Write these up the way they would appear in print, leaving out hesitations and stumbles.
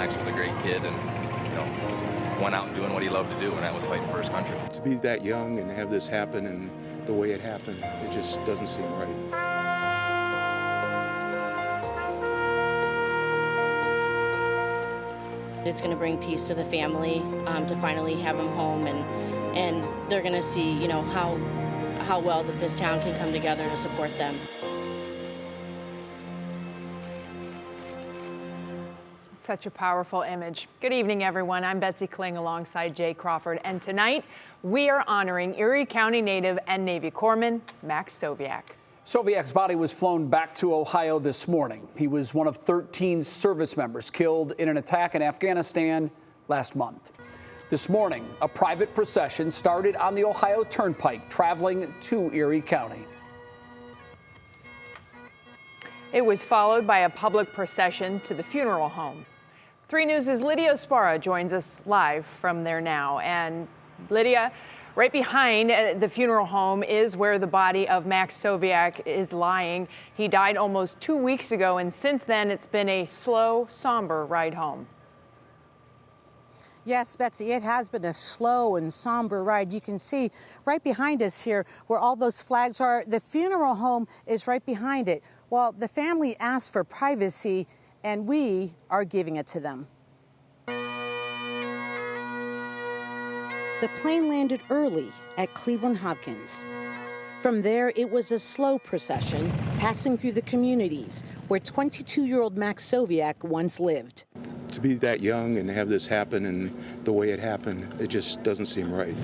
Max was a great kid and, went out doing what he loved to do, and that was fighting for his country. To be that young and have this happen and the way it happened, it just doesn't seem right. It's going to bring peace to the family to finally have him home, and they're going to see, how well that this town can come together to support them. Such a powerful image. Good evening, everyone. I'm Betsy Kling alongside Jay Crawford, and tonight we are honoring Erie County native and Navy Corpsman Max Soviak. Soviak's body was flown back to Ohio this morning. He was one of 13 service members killed in an attack in Afghanistan last month. This morning, a private procession started on the Ohio Turnpike, traveling to Erie County. It was followed by a public procession to the funeral home. 3 News' Lydia Sparra joins us live from there now. And Lydia, right behind the funeral home is where the body of Max Soviak is lying. He died almost 2 weeks ago, and since then it's been a slow, somber ride home. Yes, Betsy, it has been a slow and somber ride. You can see right behind us here where all those flags are. The funeral home is right behind it. Well, the family asked for privacy, and we are giving it to them. The plane landed early at Cleveland Hopkins. From there, it was a slow procession passing through the communities where 22-year-old Max Soviak once lived. To be that young and have this happen and the way it happened, it just doesn't seem right.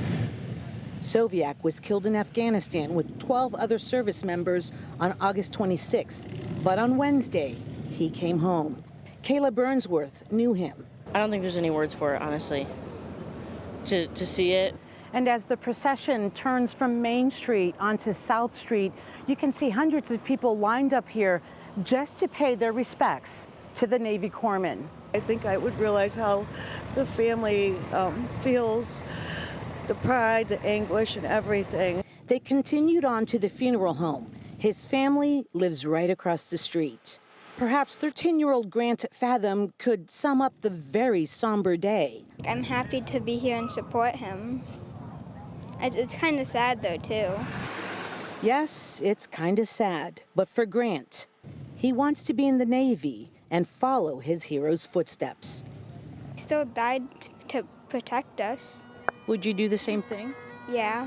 Soviak was killed in Afghanistan with 12 other service members on August 26th. But on Wednesday, he came home. Kayla Burnsworth knew him. I don't think there's any words for it, honestly, to see it. And as the procession turns from Main Street onto South Street, you can see hundreds of people lined up here just to pay their respects to the Navy Corpsman. I think I would realize how the family feels, the pride, the anguish, and everything. They continued on to the funeral home. His family lives right across the street. Perhaps 13-year-old Grant Fathom could sum up the very somber day. I'm happy to be here and support him. It's kind of sad, though, too. Yes, it's kind of sad. But for Grant, he wants to be in the Navy and follow his hero's footsteps. He still died to protect us. Would you do the same thing? Yeah.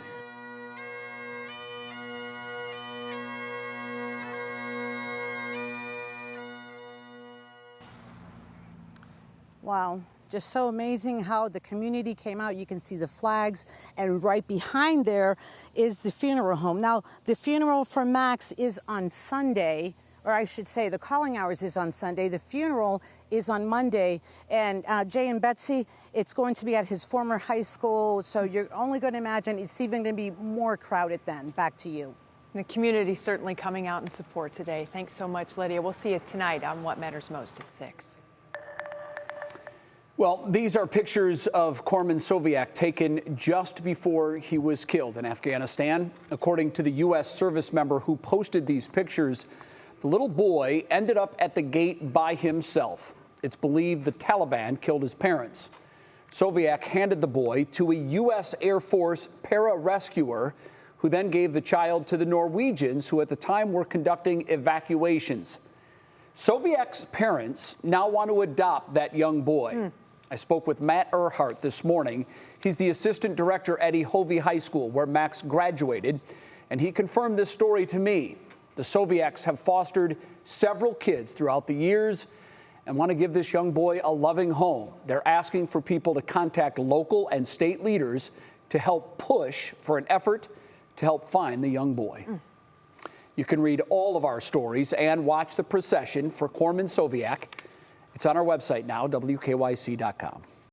Wow, just so amazing how the community came out. You can see the flags, and right behind there is the funeral home. Now, the funeral for Max is on Sunday, or I should say the calling hours is on Sunday. The funeral is on Monday, and Jay and Betsy, it's going to be at his former high school, so you're only going to imagine it's even going to be more crowded then. Back to you. The community certainly coming out in support today. Thanks so much, Lydia. We'll see you tonight on What Matters Most at 6. Well, these are pictures of Corpsman Soviak taken just before he was killed in Afghanistan. According to the U.S. service member who posted these pictures, the little boy ended up at the gate by himself. It's believed the Taliban killed his parents. Soviak handed the boy to a U.S. Air Force pararescuer, who then gave the child to the Norwegians, who at the time were conducting evacuations. Soviak's parents now want to adopt that young boy. I spoke with Matt Earhart this morning. He's the assistant director at Erie High School, where Max graduated, and he confirmed this story to me. The Soviaks have fostered several kids throughout the years and want to give this young boy a loving home. They're asking for people to contact local and state leaders to help push for an effort to help find the young boy. You can read all of our stories and watch the procession for Corpsman Soviak. It's on our website now, WKYC.com.